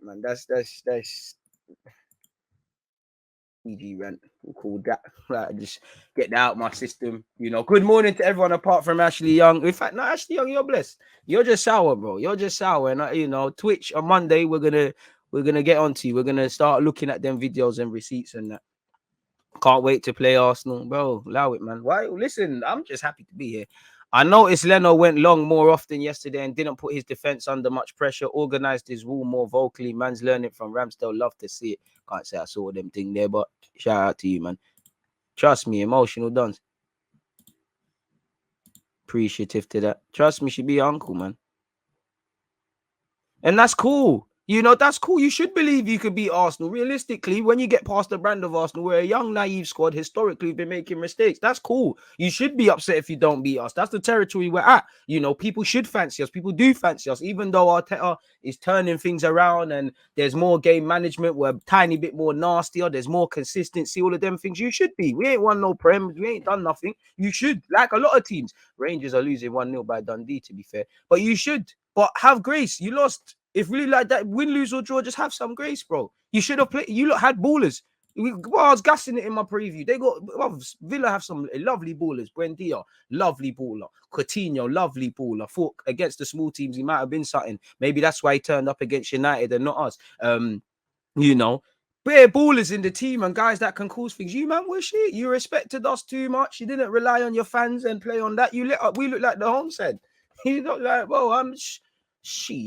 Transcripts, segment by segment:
man. That's PG rant. We'll call that. Like, just get that out of my system. Good morning to everyone apart from Ashley Young. In fact, no, Ashley Young, you're blessed. You're just sour, bro. You're just sour. And Twitch on Monday, we're gonna get onto you. We're gonna start looking at them videos and receipts and that. Can't wait to play Arsenal, bro. Allow it, man. Why? Listen, I'm just happy to be here. I noticed Leno went long more often yesterday and didn't put his defense under much pressure. Organized his wall more vocally. Man's learning from Ramsdale. Love to see it. Can't say I saw them thing there, but shout out to you, man. Trust me, emotional dons. Appreciative to that. Trust me, she be your uncle, man. And that's cool. That's cool. You should believe you could beat Arsenal. Realistically, when you get past the brand of Arsenal, we're a young, naive squad. Historically, we've been making mistakes. That's cool. You should be upset if you don't beat us. That's the territory we're at. People should fancy us. People do fancy us. Even though Arteta is turning things around and there's more game management, we're a tiny bit more nastier. There's more consistency. All of them things you should be. We ain't won no Prem. We ain't done nothing. You should. Like a lot of teams. Rangers are losing 1-0 by Dundee, to be fair. But you should. But have grace. You lost. If really like that, win, lose, or draw, just have some grace, bro. You should have played. You lot had ballers. I was gassing it in my preview. They got Villa have some lovely ballers. Buendia, lovely baller. Coutinho, lovely baller. Thought against the small teams, he might have been something. Maybe that's why he turned up against United and not us. Bare ballers in the team and guys that can cause things. You, man, were shit. You respected us too much. You didn't rely on your fans and play on that. We look like the home said. You look like, well, shit,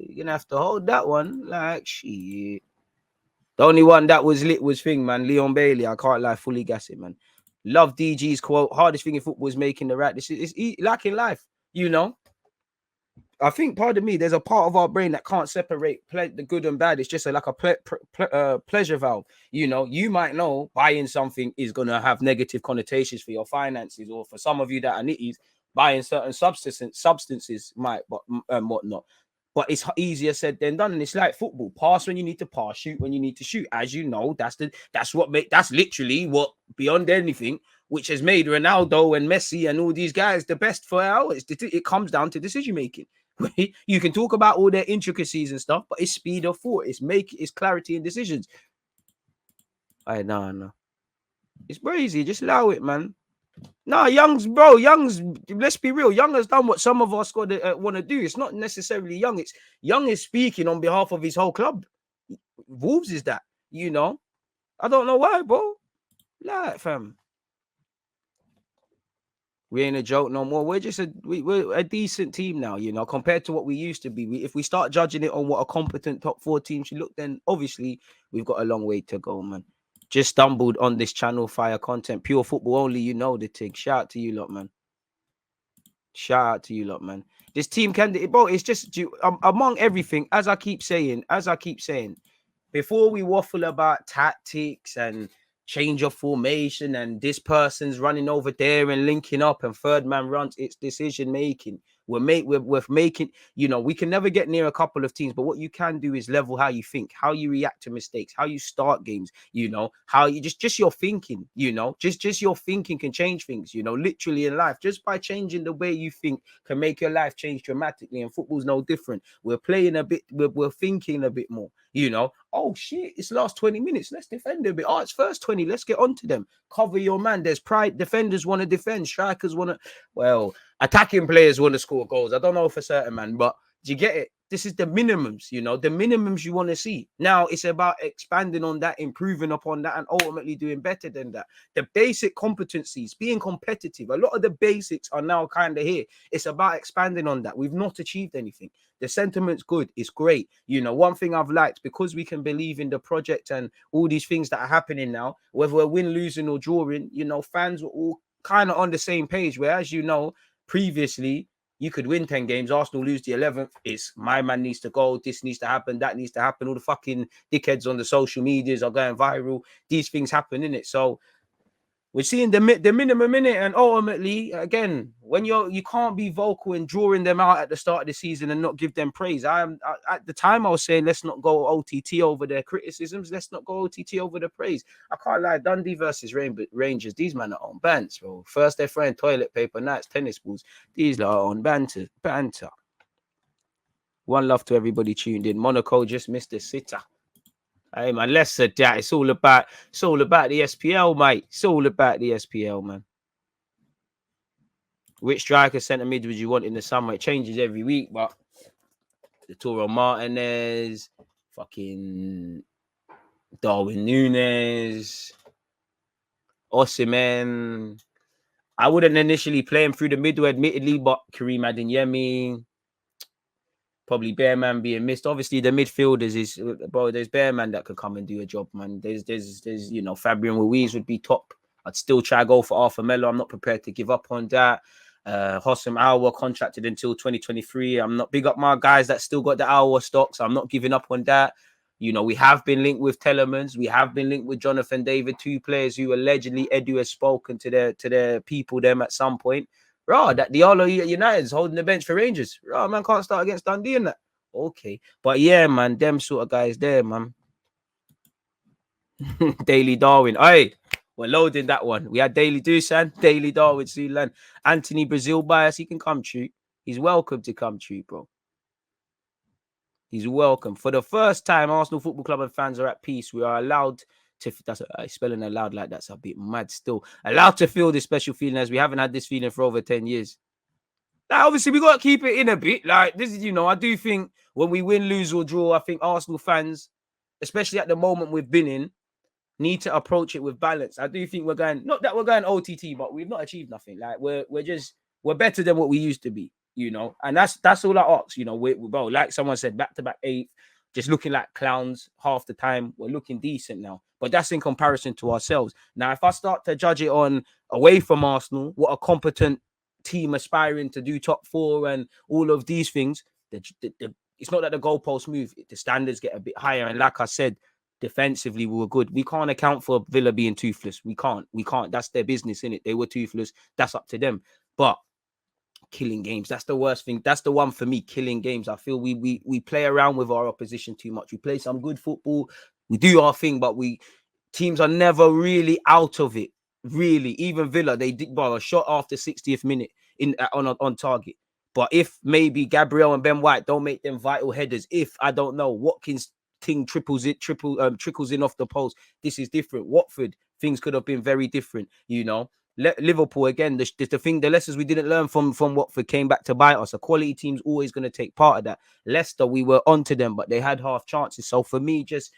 you're gonna have to hold that one. Like, shit. The only one that was lit was thing, man. Leon Bailey. I can't lie, fully gas it, man. Love DG's quote. Hardest thing in football is making the right decision. It's like in life, I think, pardon me, there's a part of our brain that can't separate the good and bad. It's just like a pleasure valve. You might know buying something is gonna have negative connotations for your finances, or for some of you that are nitties, buying certain substances might, but whatnot. But it's easier said than done, and it's like football: pass when you need to pass, shoot when you need to shoot. As you know, that's literally what, beyond anything, which has made Ronaldo and Messi and all these guys the best for hours. It comes down to decision making. You can talk about all their intricacies and stuff, but it's speed of thought. It's clarity in decisions. No. It's crazy. Just allow it, man. Nah, Young's, let's be real. Young has done what some of us want to do. It's not necessarily Young. It's Young is speaking on behalf of his whole club. Wolves is that, I don't know why, bro. Like, fam. We ain't a joke no more. We're just we're a decent team now, compared to what we used to be. If we start judging it on what a competent top 4 team should look, then obviously we've got a long way to go, man. Just stumbled on this channel, fire content, pure football only. The thing. Shout out to you lot, man. This team bro, it's just among everything, as I keep saying, before we waffle about tactics and change of formation and this person's running over there and linking up and third man runs, it's decision making. We're making, we can never get near a couple of teams, but what you can do is level how you think, how you react to mistakes, how you start games, how you just your thinking, just your thinking can change things, literally in life. Just by changing the way you think can make your life change dramatically, and football's no different. We're playing a bit, we're thinking a bit more, oh shit, it's last 20 minutes, let's defend a bit. Oh, it's first 20, let's get on to them. Cover your man. There's pride. Defenders want to defend, strikers want to, attacking players want to score goals. I don't know for certain, man, but do you get it? This is the minimums, the minimums you want to see. Now it's about expanding on that, improving upon that, and ultimately doing better than that. The basic competencies, being competitive, a lot of the basics are now kind of here. It's about expanding on that. We've not achieved anything. The sentiment's good. It's great. One thing I've liked, because we can believe in the project and all these things that are happening now, whether we're win, losing, or drawing, fans were all kind of on the same page, where, as previously, you could win 10 games, Arsenal lose the 11th. It's my man needs to go. This needs to happen. That needs to happen. All the fucking dickheads on the social medias are going viral. These things happen, innit? So we're seeing the minimum in it, and ultimately, again, when you can't be vocal in drawing them out at the start of the season and not give them praise. At the time I was saying, let's not go OTT over their criticisms. Let's not go OTT over the praise. I can't lie. Dundee versus Rangers. These men are on bants, bro. First they're throwing toilet paper, now it's tennis balls. These are on banter. One love to everybody tuned in. Monaco just missed the sitter. Hey man, less of that. It's all about the SPL, mate. It's all about the SPL, man. Which striker centre mid would you want in the summer? It changes every week, but the Toro Martinez, fucking Darwin Núñez, Osimhen. I wouldn't initially play him through the middle, admittedly, but Kareem Adeyemi, probably Bearman being missed. Obviously, the midfielders is, bro, there's Bearman that could come and do a job, man. There's you know, Fabian Ruiz would be top. I'd still try to go for Arthur Melo. I'm not prepared to give up on that. Hossam Aouar contracted until 2023. I'm not big up my guys that still got the Aouar stock, so I'm not giving up on that. You know, we have been linked with Telemans. We have been linked with Jonathan David, two players who allegedly Edu has spoken to their people them at some point. Raw, that Diallo United is holding the bench for Rangers. Raw, man can't start against Dundee and that. Okay. But yeah, man, them sort of guys there, man. Daily Darwin. Hey, we're loading that one. We had Daily Dusan, Daily Darwin, Sulan. Anthony Brazil bias. He can come true. He's welcome to come true, bro. He's welcome. For the first time, Arsenal Football Club and fans are at peace. We are allowed to, that's spelling allowed like that's a bit mad still. Allowed to feel this special feeling as we haven't had this feeling for over 10 years. Now, obviously, we got to keep it in a bit. Like, this is, you know, I do think when we win, lose, or draw, I think Arsenal fans, especially at the moment we've been in, need to approach it with balance. I do think we're going, not that we're going OTT, but we've not achieved nothing. Like, we're better than what we used to be, you know, and that's all I ask, you know. We're bro, like someone said, back-to-back 8th, just looking like clowns half the time. We're looking decent now, but that's in comparison to ourselves. Now, if I start to judge it on away from Arsenal, what a competent team aspiring to do top 4 and all of these things, it's not that the goalposts move, the standards get a bit higher. And like I said, defensively we were good. We can't account for Villa being toothless. We can't. That's their business, innit? They were toothless. That's up to them. But killing games, that's the worst thing. That's the one for me, killing games. I feel we play around with our opposition too much. We play some good football. We do our thing, but teams are never really out of it. Really, even Villa, they did a shot after 60th minute on target. But if maybe Gabriel and Ben White don't make them vital headers, if I don't know, Watkins thing trickles in off the post, this is different. Watford, things could have been very different, you know. Liverpool, again, the lessons we didn't learn from Watford came back to bite us. A quality team's always going to take part of that. Leicester, we were onto them, but they had half chances. So for me, just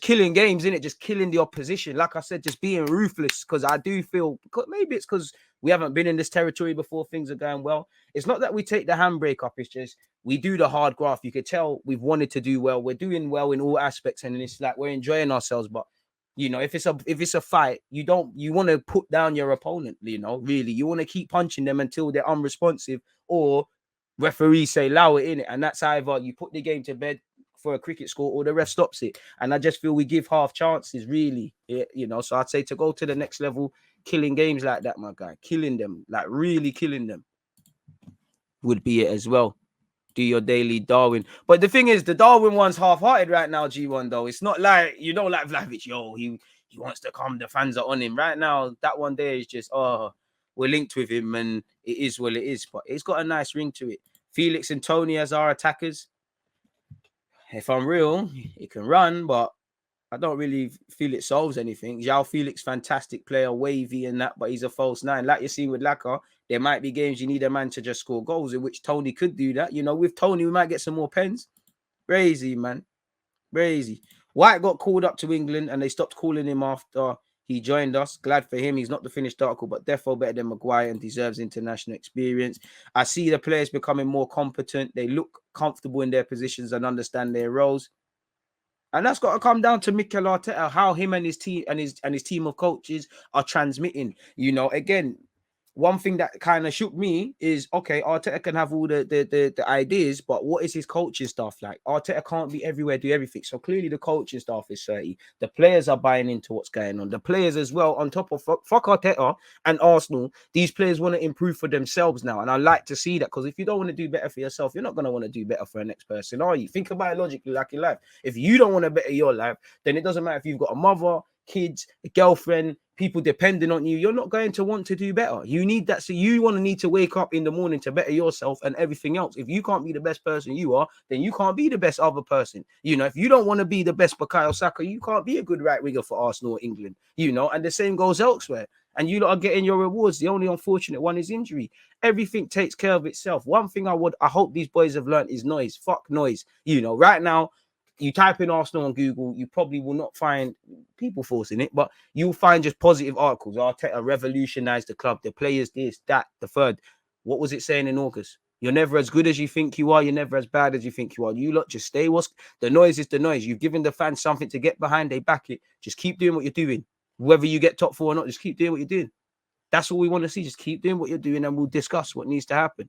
killing games, innit? Just killing the opposition. Like I said, just being ruthless, because I do feel, maybe it's because we haven't been in this territory before, things are going well. It's not that we take the handbrake up, it's just we do the hard graft. You could tell we've wanted to do well. We're doing well in all aspects, and it's like we're enjoying ourselves. But you know, if it's a fight, you want to put down your opponent, you know, really. You want to keep punching them until they're unresponsive, or referees say allow it, in it. And that's either you put the game to bed for a cricket score or the ref stops it. And I just feel we give half chances, really. You know, so I'd say to go to the next level, killing games like that, my guy, killing them, like really killing them, would be it as well. Do your daily Darwin. But the thing is, the Darwin one's half-hearted right now, G1, though. It's not like, you know, like Vlahovic, yo, he wants to come, the fans are on him. Right now, that one there is just, we're linked with him, and it is what it is. But it's got a nice ring to it. Felix and Tony as our attackers. If I'm real, it can run, but I don't really feel it solves anything. João Felix, fantastic player, wavy and that, but he's a false 9. Like you're seeing with Lacazette, there might be games you need a man to just score goals, in which Tony could do that. You know, with Tony, we might get some more pens. Crazy, man. Crazy. White got called up to England, and they stopped calling him after he joined us. Glad for him. He's not the finished article, but defo better than Maguire and deserves international experience. I see the players becoming more competent. They look comfortable in their positions and understand their roles. And that's got to come down to Mikel Arteta, how him and his team and his team of coaches are transmitting. You know, again, one thing that kind of shook me is, okay, Arteta can have all the ideas, but what is his coaching staff like? Arteta can't be everywhere, do everything. So clearly the coaching staff is 30. The players are buying into what's going on. The players as well, on top of fuck Arteta and Arsenal, these players want to improve for themselves now. And I like to see that, because if you don't want to do better for yourself, you're not going to want to do better for the next person, are you? Think about it logically, like in life. If you don't want to better your life, then it doesn't matter if you've got a mother, kids, a girlfriend, people depending on you, you're not going to want to do better. You need that. So you want to need to wake up in the morning to better yourself and everything else. If you can't be the best person you are, then you can't be the best other person. You know, if you don't want to be the best Bukayo Saka, you can't be a good right winger for Arsenal or England. You know, and the same goes elsewhere. And you lot are getting your rewards. The only unfortunate one is injury. Everything takes care of itself. One thing I hope these boys have learned is noise. Fuck noise. You know, right now, you type in Arsenal on Google, you probably will not find people forcing it, but you'll find just positive articles. Arteta revolutionized the club, the players, this, that, the third. What was it saying in August? You're never as good as you think you are. You're never as bad as you think you are. You lot just stay. The noise is the noise. You've given the fans something to get behind. They back it. Just keep doing what you're doing. Whether you get top 4 or not, just keep doing what you're doing. That's all we want to see. Just keep doing what you're doing and we'll discuss what needs to happen.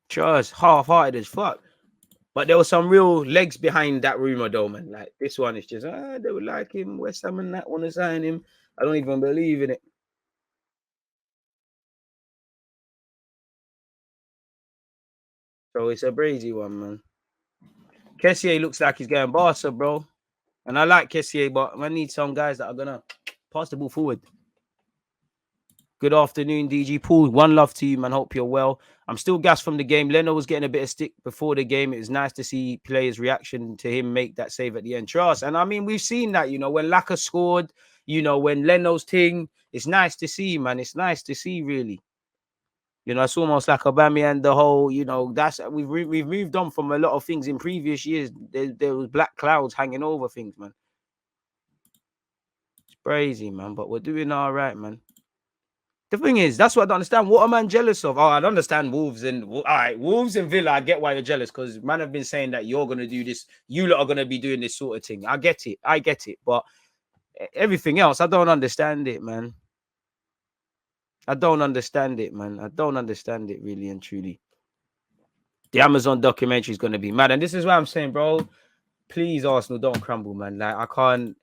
Trust, half-hearted as fuck. But there was some real legs behind that rumor, though, man. Like this one is just, they would like him. West Ham and that want to sign him. I don't even believe in it. So it's a brazy one, man. Kessier looks like he's getting Barca, bro. And I like Kessier, but I need some guys that are gonna pass the ball forward. Good afternoon, DG Paul. One love to you, man. Hope you're well. I'm still gassed from the game. Leno was getting a bit of stick before the game. It was nice to see players' reaction to him make that save at the end. Trust. And I mean, we've seen that, you know, when Laka scored, you know, when Leno's ting, it's nice to see, man. It's nice to see, really. You know, it's almost like Aubameyang and the whole, you know, that's we've moved on from a lot of things in previous years. There was black clouds hanging over things, man. It's crazy, man. But we're doing all right, man. The thing is, that's what I don't understand. What am I jealous of? Oh, I don't understand Wolves and all right, Wolves and Villa. I get why you're jealous because man have been saying that you're gonna do this. You lot are gonna be doing this sort of thing. I get it. But everything else, I don't understand it, man. I don't understand it, man. I don't understand it really and truly. The Amazon documentary is gonna be mad, and this is what I'm saying, bro. Please, Arsenal, don't crumble, man. Like I can't.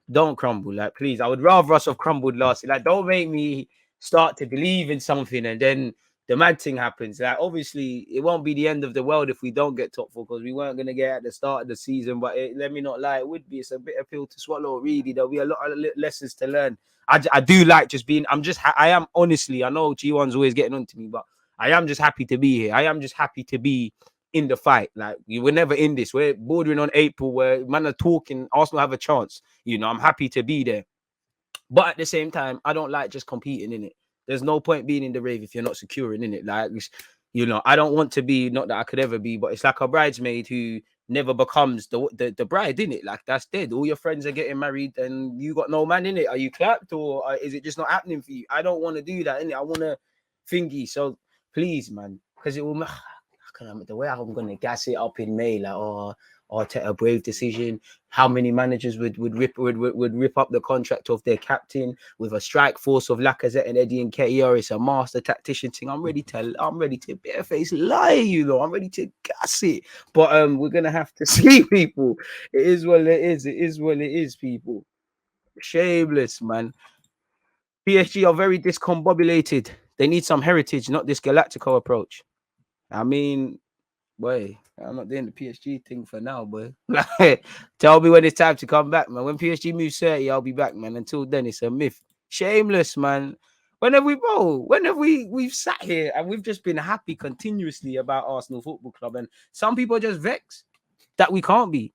Don't crumble. Like, please, I would rather us have crumbled last year. Like, don't make me start to believe in something and then the mad thing happens. Like, obviously, it won't be the end of the world if we don't get top 4 because we weren't going to get at the start of the season. But let me not lie, it would be. It's a bitter pill to swallow, really. There'll be a lot of lessons to learn. I do like just being, I am honestly, I know G1's always getting on to me, but I am just happy to be here. I am just happy to be in the fight. Like you were never in this. We're bordering on April where man are talking. Arsenal have a chance. You know, I'm happy to be there. But at the same time, I don't like just competing in it. There's no point being in the rave if you're not securing in it. Like, you know, I don't want to be, not that I could ever be, but it's like a bridesmaid who never becomes the bride, in it. Like that's dead. All your friends are getting married and you got no man in it. Are you clapped or is it just not happening for you? I don't want to do that, innit? I want to thingy. So please, man, because it will. The way I'm gonna gas it up in May, like Arteta brave decision. How many managers would rip up the contract of their captain with a strike force of Lacazette and Eddie and Nketiah? It's a master tactician thing. I'm ready to bareface lie, you know. I'm ready to gas it. But we're gonna have to see, people. It is what it is. It is what it is, people. Shameless, man. PSG are very discombobulated. They need some heritage, not this Galactico approach. I mean, boy, I'm not doing the PSG thing for now, boy. Tell me when it's time to come back, man. When PSG moves 30, I'll be back, man. Until then, it's a myth. Shameless, man. We've sat here and we've just been happy continuously about Arsenal Football Club, and some people are just vexed that we can't be.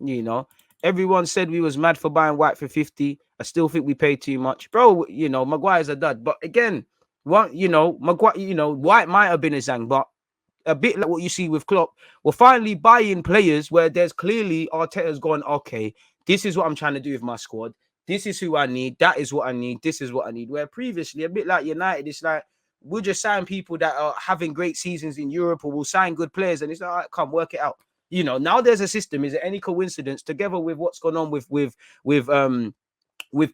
You know, everyone said we was mad for buying White for 50. I still think we paid too much, bro. You know, Maguire's a dud, but again, Maguire, White might have been a Zang, but a bit like what you see with Klopp, we're finally buying players where there's clearly Arteta's going, okay, this is what I'm trying to do with my squad. This is who I need. That is what I need. This is what I need. Where previously, a bit like United, it's like we'll just sign people that are having great seasons in Europe, or we'll sign good players, and it's like, all right, come work it out. You know, now there's a system. Is it any coincidence, together with what's gone on with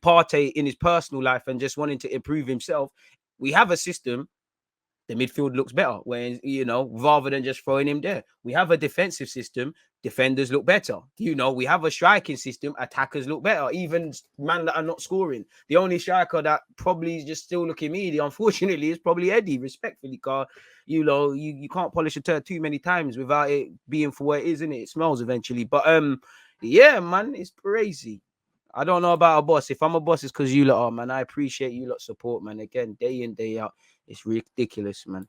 Partey in his personal life and just wanting to improve himself? We have a system the midfield looks better when, you know, rather than just throwing him there. We have a defensive system, defenders look better. You know, we have a striking system, attackers look better, even man that are not scoring. The only striker that probably is just still looking meaty, unfortunately, is probably Eddie, respectfully, car. You know, you can't polish a turd too many times without it being for what it is, isn't it? It smells eventually. But yeah, man, it's crazy. I don't know about a boss. If I'm a boss, it's because you lot are, man. I appreciate you lot support, man. Again, day in, day out. It's ridiculous, man.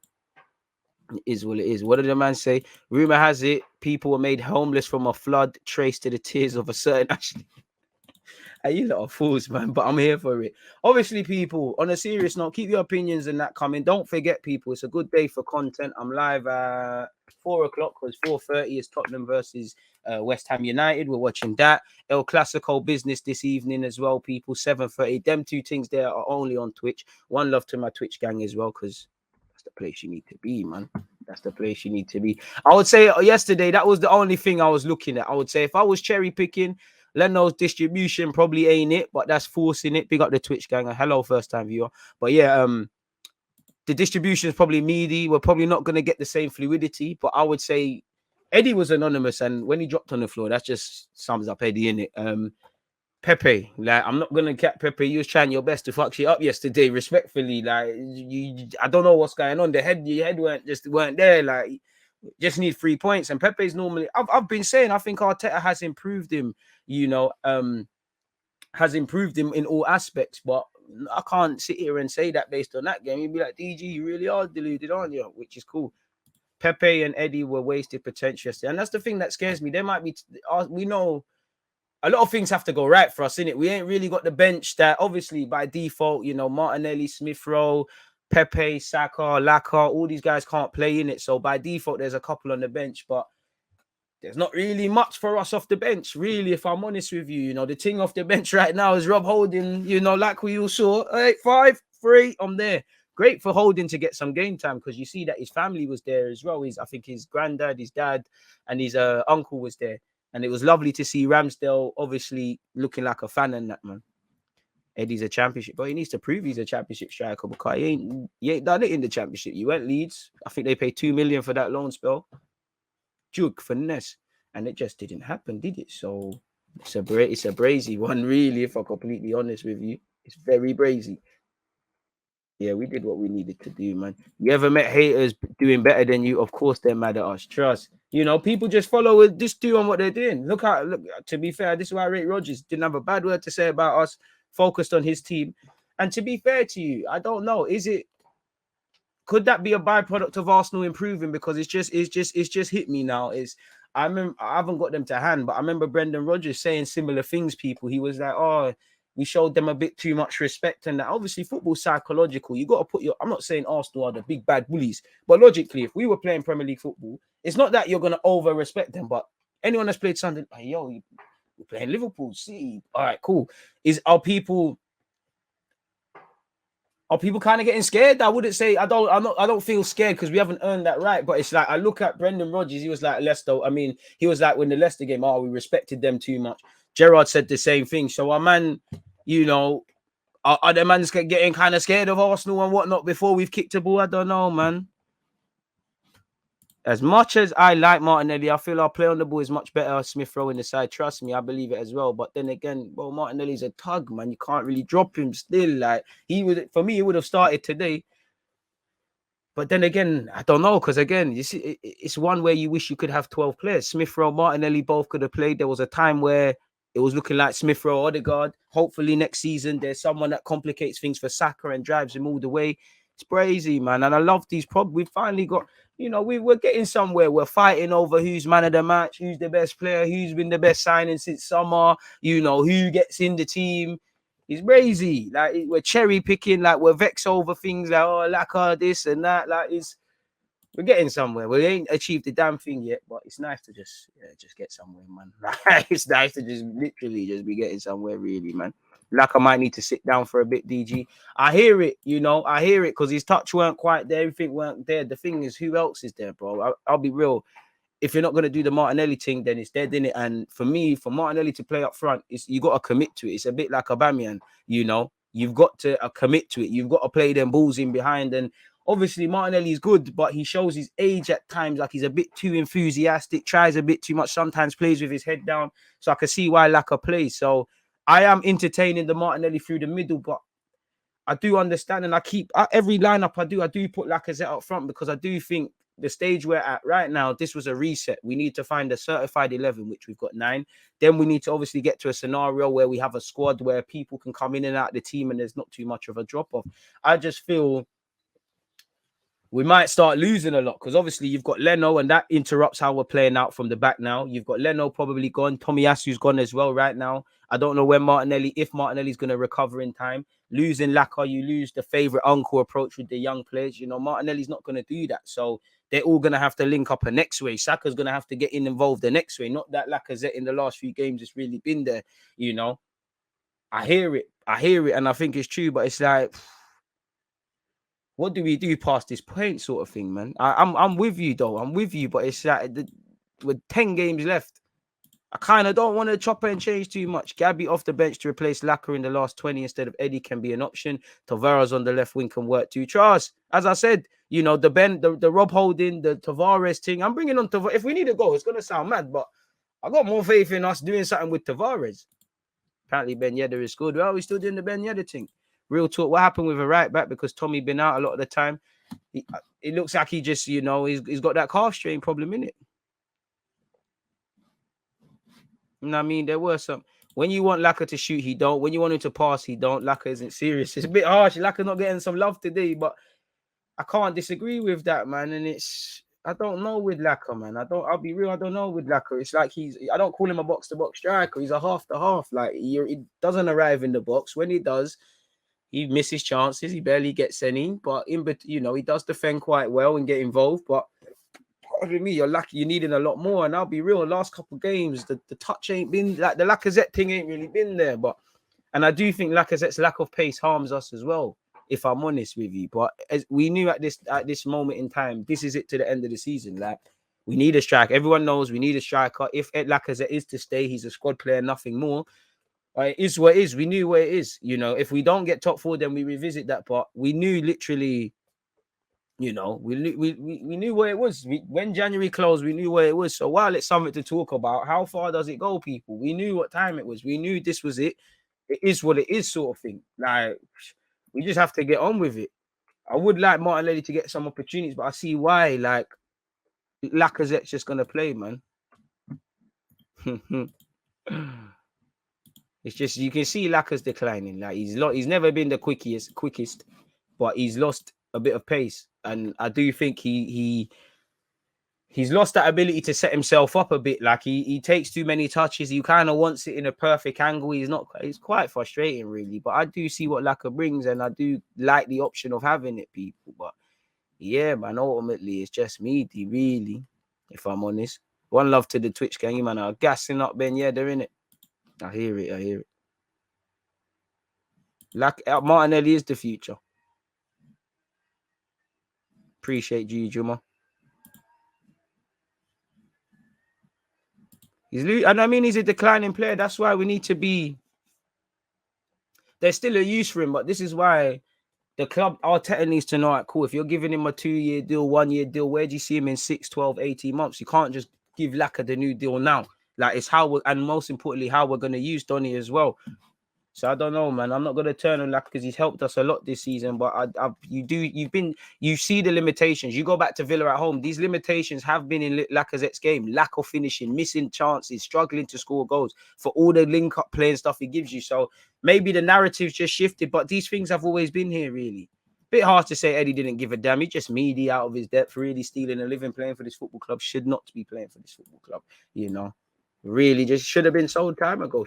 It is what it is. What did the man say? Rumor has it people were made homeless from a flood traced to the tears of a certain Ashley. Hey, you lot are fools, man, but I'm here for it. Obviously, people, on a serious note, keep your opinions and that coming. Don't forget, people, it's a good day for content. I'm live at 4 o'clock because 4:30 is Tottenham versus West Ham United. We're watching that. El Clasico business this evening as well, people. 7:30. Them two things there are only on Twitch. One love to my Twitch gang as well, because that's the place you need to be, man. That's the place you need to be. I would say yesterday, that was the only thing I was looking at. I would say if I was cherry picking, Leno's distribution probably ain't it, but that's forcing it. Big up the Twitch gang. Hello, first time viewer. But yeah, the distribution is probably meaty. We're probably not going to get the same fluidity, but I would say Eddie was anonymous, and when he dropped on the floor, that just sums up Eddie in it. Pepe, like I'm not gonna cap Pepe. You was trying your best to fuck shit up yesterday, respectfully. Like I don't know what's going on. Your head weren't there. Like just need 3 points. And Pepe's normally. I've been saying I think Arteta has improved him. You know, has improved him in all aspects. But I can't sit here and say that based on that game. You'd be like, DG, you really are deluded, aren't you? Which is cool. Pepe and Eddie were wasted potential yesterday, and that's the thing that scares me. There might be. We know. A lot of things have to go right for us, innit? We ain't really got the bench that, obviously, by default, you know, Martinelli, Smith Rowe, Pepe, Saka, Laka, all these guys can't play in it. So by default, there's a couple on the bench, but there's not really much for us off the bench, really, if I'm honest with you. You know, the thing off the bench right now is Rob Holding, you know, like we all saw. 8, 5, 3, I'm there. Great for Holding to get some game time because you see that his family was there as well. I think his granddad, his dad, and his uncle was there. And it was lovely to see Ramsdale obviously looking like a fan in that, man. Eddie's a championship, but he needs to prove he's a championship striker because he ain't done it in the championship. You went Leeds. I think they paid 2 million for that loan spell. Jug, finesse. And it just didn't happen, did it? So it's a brazy one, really, if I'm completely honest with you. It's very brazy. Yeah, we did what we needed to do, man. You ever met haters doing better than you? Of course, they're mad at us. Trust. You know, people just follow it, just doing what they're doing. Look, to be fair, this is why I rate Rodgers. Didn't have a bad word to say about us, focused on his team. And to be fair to you, I don't know. Could that be a byproduct of Arsenal improving? Because it's just hit me now. I haven't got them to hand, but I remember Brendan Rodgers saying similar things, people. He was like, oh, we showed them a bit too much respect, and that obviously football's psychological. You got to put I'm not saying Arsenal are the big bad bullies, but logically, if we were playing Premier League football, it's not that you're going to over respect them, but anyone that's played something, like, yo, we're playing Liverpool, City, all right, cool. Are people kind of getting scared? I wouldn't say I don't feel scared because we haven't earned that right. But it's like I look at Brendan Rodgers, he was like Leicester. I mean, he was like when the Leicester game, we respected them too much. Gerrard said the same thing. So our man, you know, are the man's getting kind of scared of Arsenal and whatnot before we've kicked the ball? I don't know, man. As much as I like Martinelli, I feel our play on the ball is much better. Smith Rowe in the side, trust me, I believe it as well. But then again, well, Martinelli's a tug, man. You can't really drop him still. Like he would have started today. But then again, I don't know, because again, you see, it's one where you wish you could have 12 players. Smith Rowe, Martinelli both could have played. There was a time where it was looking like Smith Rowe, Odegaard. Hopefully next season there's someone that complicates things for Saka and drives him all the way. It's crazy, man. And I love these problems. We've finally got, you know, we're getting somewhere. We're fighting over who's man of the match, who's the best player, who's been the best signing since summer, you know, who gets in the team. It's crazy. Like we're cherry picking, like we're vexed over things like this and that. Like we're getting somewhere. We ain't achieved the damn thing yet, but it's nice to just get somewhere, man. It's nice to just literally just be getting somewhere, really, man. Like I might need to sit down for a bit, DG. I hear it, you know. I hear it because his touch weren't quite there. Everything weren't there. The thing is, who else is there, bro? I'll be real. If you're not going to do the Martinelli thing, then it's dead, innit? And for me, for Martinelli to play up front, you got to commit to it. It's a bit like Aubameyang, you know. You've got to commit to it. You've got to play them balls in behind. And Obviously, Martinelli is good, but he shows his age at times. Like he's a bit too enthusiastic, tries a bit too much, sometimes plays with his head down. So I can see why Laka plays. So I am entertaining the Martinelli through the middle, but I do understand, and I keep every lineup I do put Lacazette up front because I do think the stage we're at right now, this was a reset. We need to find a certified 11, which we've got 9. Then we need to obviously get to a scenario where we have a squad where people can come in and out of the team and there's not too much of a drop off. I just feel we might start losing a lot because obviously you've got Leno and that interrupts how we're playing out from the back now. You've got Leno probably gone. Tomiyasu's gone as well right now. I don't know when if Martinelli's going to recover in time. Losing Laka, you lose the favourite uncle approach with the young players. You know, Martinelli's not going to do that. So they're all going to have to link up a next way. Saka's going to have to get involved the next way. Not that Lacazette in the last few games has really been there, you know. I hear it. And I think it's true, but it's like, what do we do past this point, sort of thing, man? I'm with you though. I'm with you, but it's like with 10 games left, I kind of don't want to chop and change too much. Gabby off the bench to replace Laka in the last 20 instead of Eddie can be an option. Tavares on the left wing can work too. Charles, as I said, you know, the Rob Holding, the Tavares thing. I'm bringing on Tavares. If we need a goal, it's gonna sound mad, but I got more faith in us doing something with Tavares. Apparently Ben Yedder is good. Well, we're still doing the Ben Yedder thing. Real talk. What happened with a right back? Because Tommy been out a lot of the time. It looks like he just, you know, he's got that calf strain problem in it. You know what I mean? There were some. When you want Laka to shoot, he don't. When you want him to pass, he don't. Laka isn't serious. It's a bit harsh. Laka not getting some love today, but I can't disagree with that, man. And I don't know with Laka, man. I'll be real. I don't know with Laka. It's like I don't call him a box-to-box striker. He's a half-to-half. Like he doesn't arrive in the box. When he does, he misses chances. He barely gets any. But you know, he does defend quite well and get involved. But pardon me, you're lucky. You're needing a lot more. And I'll be real. Last couple of games, the touch ain't been like the Lacazette thing ain't really been there. And I do think Lacazette's lack of pace harms us as well, if I'm honest with you. But as we knew at this moment in time, this is it to the end of the season. Like we need a striker. Everyone knows we need a striker. If Lacazette is to stay, he's a squad player, nothing more. It is what it is. We knew what it is. You know, if we don't get top 4, then we revisit that. But we knew literally, you know, we knew where it was. When January closed, we knew where it was. So while it's something to talk about, how far does it go, people? We knew what time it was. We knew this was it. It is what it is, sort of thing. Like we just have to get on with it. I would like Martinelli to get some opportunities, but I see why. Like Lacazette's just gonna play, man. It's just you can see Laka's declining. Like he's never been the quickest, but he's lost a bit of pace, and I do think he's lost that ability to set himself up a bit. Like he takes too many touches. He kind of wants it in a perfect angle. It's quite frustrating, really. But I do see what Laka brings, and I do like the option of having it, people. But yeah, man, ultimately it's just meaty, really. If I'm honest, one love to the Twitch gang, you man are gassing up Ben. Yeah, they're in it. I hear it. Martinelli is the future. Appreciate you, Juma. And I mean, he's a declining player. That's why we need to be. There's still a use for him, but this is why the club, Arteta needs to know, right, cool, if you're giving him a 2-year deal, 1-year deal, where do you see him in 6, 12, 18 months? You can't just give Laka the new deal now. Like, it's and most importantly, how we're going to use Donny as well. So I don't know, man. I'm not going to turn on Laka because he's helped us a lot this season. But you see the limitations. You go back to Villa at home. These limitations have been in Lacazette's game. Lack of finishing, missing chances, struggling to score goals for all the link-up play and stuff he gives you. So maybe the narrative's just shifted, but these things have always been here, really. Bit hard to say Eddie didn't give a damn. He's just meaty out of his depth, really stealing a living, playing for this football club. Should not be playing for this football club, you know. Really, just should have been sold time ago.